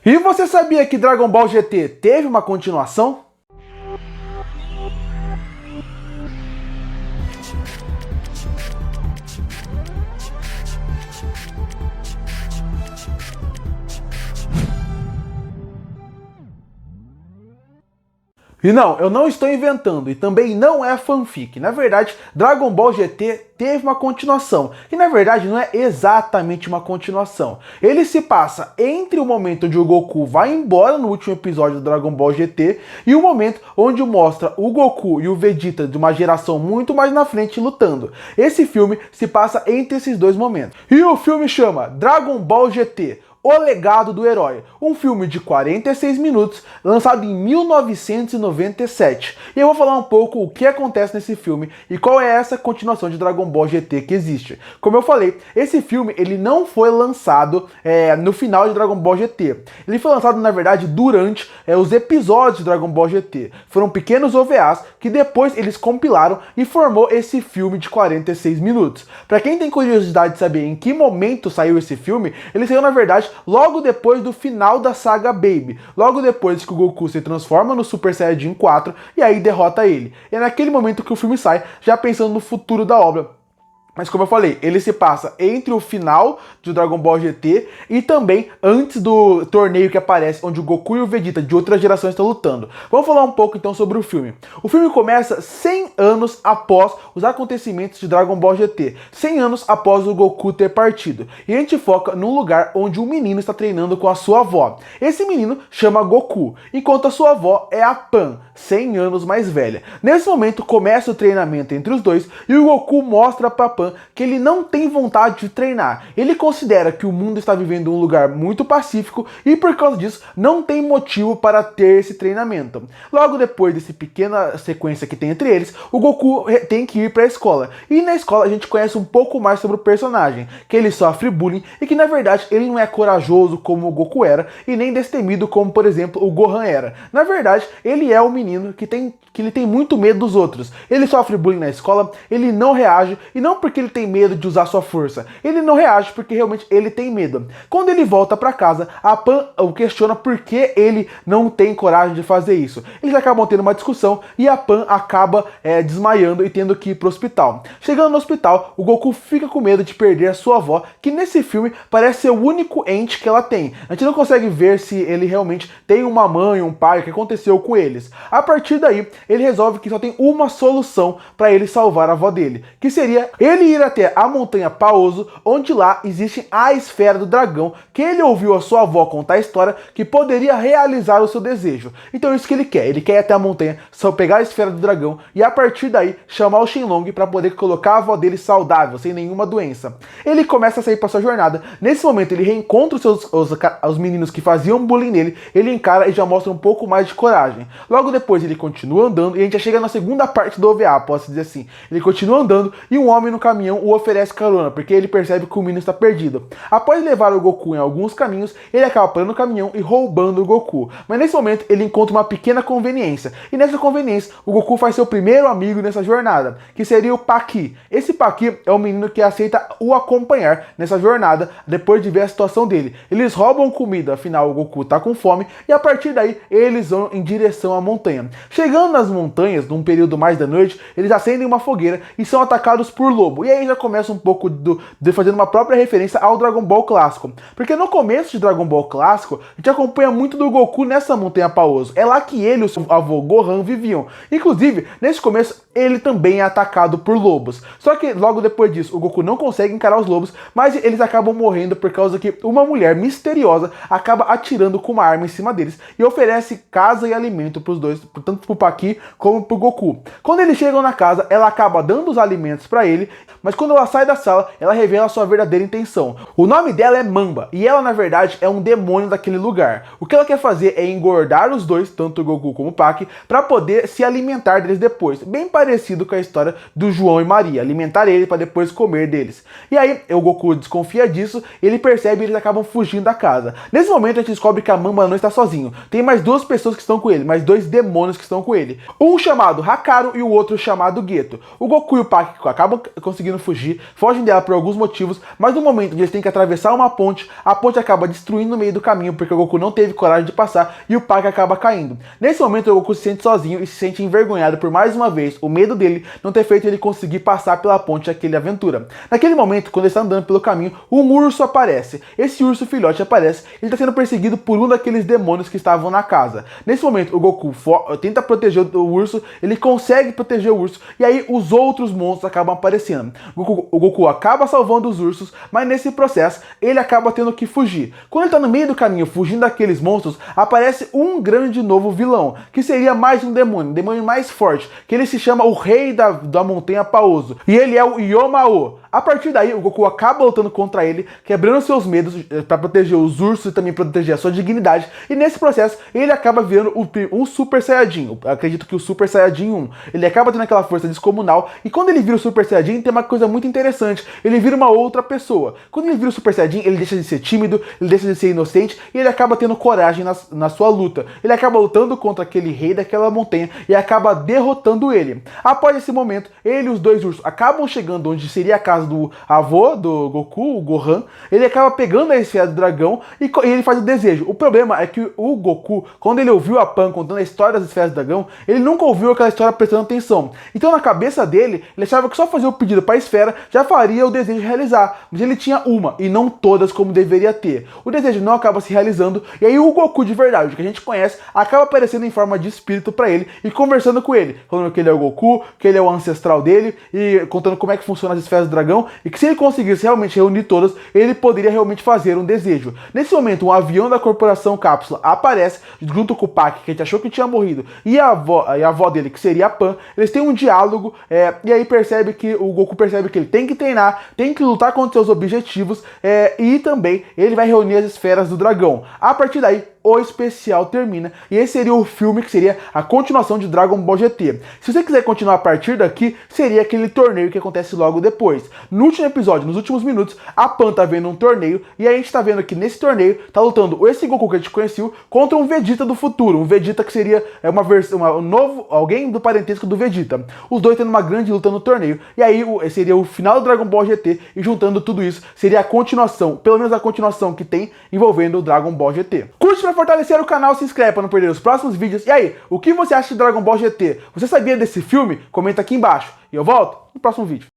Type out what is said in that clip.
E você sabia que Dragon Ball GT teve uma continuação? E não, eu não estou inventando, e também não é fanfic. Na verdade, Dragon Ball GT teve uma continuação, e na verdade não é exatamente uma continuação. Ele se passa entre o momento onde o Goku vai embora no último episódio do Dragon Ball GT e o momento onde mostra o Goku e o Vegeta de uma geração muito mais na frente lutando. Esse filme se passa entre esses dois momentos. E o filme chama Dragon Ball GT: O Legado do Herói, um filme de 46 minutos, lançado em 1997. E eu vou falar um pouco o que acontece nesse filme e qual é essa continuação de Dragon Ball GT que existe. Como eu falei, esse filme ele não foi lançado no final de Dragon Ball GT. Ele foi lançado, na verdade, durante os episódios de Dragon Ball GT. Foram pequenos OVAs que depois eles compilaram e formou esse filme de 46 minutos. Para quem tem curiosidade de saber em que momento saiu esse filme, ele saiu, na verdade, logo depois do final da saga Baby, logo depois que o Goku se transforma no Super Saiyajin 4 e aí derrota ele. É naquele momento que o filme sai, já pensando no futuro da obra. Mas como eu falei, ele se passa entre o final de Dragon Ball GT e também antes do torneio que aparece, onde o Goku e o Vegeta de outras gerações estão lutando. Vamos falar um pouco então sobre o filme. O filme começa 100 anos após os acontecimentos de Dragon Ball GT, 100 anos após o Goku ter partido. E a gente foca num lugar onde um menino está treinando com a sua avó. Esse menino chama Goku, enquanto a sua avó é a Pan, 100 anos mais velha. Nesse momento começa o treinamento entre os dois e o Goku mostra pra Pan que ele não tem vontade de treinar. Ele considera que o mundo está vivendo um lugar muito pacífico e por causa disso não tem motivo para ter esse treinamento. Logo depois dessa pequena sequência que tem entre eles, o Goku tem que ir para a escola. E na escola a gente conhece um pouco mais sobre o personagem, que ele sofre bullying e que na verdade ele não é corajoso como o Goku era e nem destemido como, por exemplo, o Gohan era. Na verdade, ele é um menino que ele tem muito medo dos outros. Ele sofre bullying na escola, ele não reage, e não porque ele tem medo de usar sua força. Ele não reage porque realmente ele tem medo. Quando ele volta para casa, a Pan o questiona por que ele não tem coragem de fazer isso. Eles acabam tendo uma discussão e a Pan acaba desmaiando e tendo que ir pro hospital. Chegando no hospital, o Goku fica com medo de perder a sua avó, que nesse filme parece ser o único ente que ela tem. A gente não consegue ver se ele realmente tem uma mãe, um pai, o que aconteceu com eles. A partir daí, ele resolve que só tem uma solução para ele salvar a avó dele, que seria ele ir até a montanha Paoso, onde lá existe a esfera do dragão, que ele ouviu a sua avó contar a história que poderia realizar o seu desejo. Então é isso que ele quer ir até a montanha, só pegar a esfera do dragão e a partir daí chamar o Shenlong para poder colocar a avó dele saudável, sem nenhuma doença. Ele começa a sair para sua jornada. Nesse momento ele reencontra os meninos que faziam bullying nele, ele encara e já mostra um pouco mais de coragem. Logo depois ele continua andando e a gente já chega na segunda parte do OVA, posso dizer assim. Ele continua andando e um homem no caminhão o oferece carona, porque ele percebe que o menino está perdido. Após levar o Goku em alguns caminhos, ele acaba parando o caminhão e roubando o Goku. Mas nesse momento ele encontra uma pequena conveniência, e nessa conveniência o Goku faz seu primeiro amigo nessa jornada, que seria o Paki. Esse Paki é um menino que aceita o acompanhar nessa jornada depois de ver a situação dele. Eles roubam comida, afinal o Goku tá com fome, e a partir daí eles vão em direção à montanha. Chegando nas montanhas, num período mais da noite, eles acendem uma fogueira e são atacados por lobo. E aí já começa um pouco de fazendo uma própria referência ao Dragon Ball clássico. Porque no começo de Dragon Ball clássico, a gente acompanha muito do Goku nessa montanha Paoso. É lá que ele e o seu avô Gohan viviam. Inclusive, nesse começo, ele também é atacado por lobos. Só que logo depois disso, o Goku não consegue encarar os lobos, mas eles acabam morrendo por causa que uma mulher misteriosa acaba atirando com uma arma em cima deles e oferece casa e alimento para os dois, tanto pro Paki como pro Goku. Quando eles chegam na casa, ela acaba dando os alimentos para ele, mas quando ela sai da sala, ela revela a sua verdadeira intenção. O nome dela é Mamba, e ela na verdade é um demônio daquele lugar. O que ela quer fazer é engordar os dois, tanto o Goku como o Paki, para poder se alimentar deles depois. Bem parecido com a história do João e Maria, alimentar ele para depois comer deles. E aí o Goku desconfia disso, ele percebe e eles acabam fugindo da casa. Nesse momento a gente descobre que a Mamba não está sozinho. Tem mais duas pessoas que estão com ele, mais dois demônios que estão com ele. Um chamado Hakaru e o outro chamado Geto. O Goku e o Paki acabam conseguindo fugir, fogem dela por alguns motivos, mas no momento onde eles têm que atravessar uma ponte, a ponte acaba destruindo no meio do caminho, porque o Goku não teve coragem de passar e o Pak acaba caindo. Nesse momento o Goku se sente sozinho e se sente envergonhado por mais uma vez o medo dele não ter feito ele conseguir passar pela ponte daquela aventura. Naquele momento, quando ele está andando pelo caminho, um urso aparece. Esse urso filhote aparece, ele está sendo perseguido por um daqueles demônios que estavam na casa. Nesse momento o Goku tenta proteger o urso, ele consegue proteger o urso, e aí os outros monstros acabam aparecendo. O Goku acaba salvando os ursos, mas nesse processo ele acaba tendo que fugir. Quando ele está no meio do caminho fugindo daqueles monstros, aparece um grande novo vilão, que seria mais um demônio mais forte, que ele se chama o Rei da Montanha Paoso, e ele é o Yomao. A partir daí, o Goku acaba lutando contra ele, quebrando seus medos para proteger os ursos e também proteger a sua dignidade. E nesse processo, ele acaba virando um Super Saiyajin. Eu acredito que o Super Saiyajin 1. Ele acaba tendo aquela força descomunal. E quando ele vira o Super Saiyajin, tem uma coisa muito interessante. Ele vira uma outra pessoa. Quando ele vira o Super Saiyajin, ele deixa de ser tímido, ele deixa de ser inocente e ele acaba tendo coragem na sua luta. Ele acaba lutando contra aquele rei daquela montanha e acaba derrotando ele. Após esse momento, ele e os dois ursos acabam chegando onde seria a casa do avô do Goku, o Gohan. Ele acaba pegando a esfera do dragão e ele faz o desejo. O problema é que o Goku, quando ele ouviu a Pan contando a história das esferas do dragão, ele nunca ouviu aquela história prestando atenção. Então na cabeça dele, ele achava que só fazer o pedido para a esfera já faria o desejo realizar. Mas ele tinha uma e não todas como deveria ter. O desejo não acaba se realizando e aí o Goku de verdade, que a gente conhece, acaba aparecendo em forma de espírito para ele e conversando com ele, falando que ele é o Goku, que ele é o ancestral dele e contando como é que funciona as esferas do dragão e que se ele conseguisse realmente reunir todas, ele poderia realmente fazer um desejo. Nesse momento, um avião da corporação Cápsula aparece junto com o Pak, que a gente achou que tinha morrido, e a avó dele, que seria a Pan. Eles têm um diálogo e aí o Goku percebe que ele tem que treinar, tem que lutar contra seus objetivos e também ele vai reunir as esferas do dragão. A partir daí, o especial termina e esse seria o filme que seria a continuação de Dragon Ball GT. Se você quiser continuar a partir daqui, seria aquele torneio que acontece logo depois. No último episódio, nos últimos minutos, a Pan tá vendo um torneio e a gente tá vendo que nesse torneio tá lutando esse Goku que a gente conheceu contra um Vegeta do futuro, um Vegeta que seria uma versão, alguém do parentesco do Vegeta. Os dois tendo uma grande luta no torneio e aí seria o final do Dragon Ball GT e juntando tudo isso seria a continuação, pelo menos a continuação que tem envolvendo o Dragon Ball GT. Curte pra fortalecer o canal, se inscreve para não perder os próximos vídeos. E aí, o que você acha de Dragon Ball GT? Você sabia desse filme? Comenta aqui embaixo. E eu volto no próximo vídeo.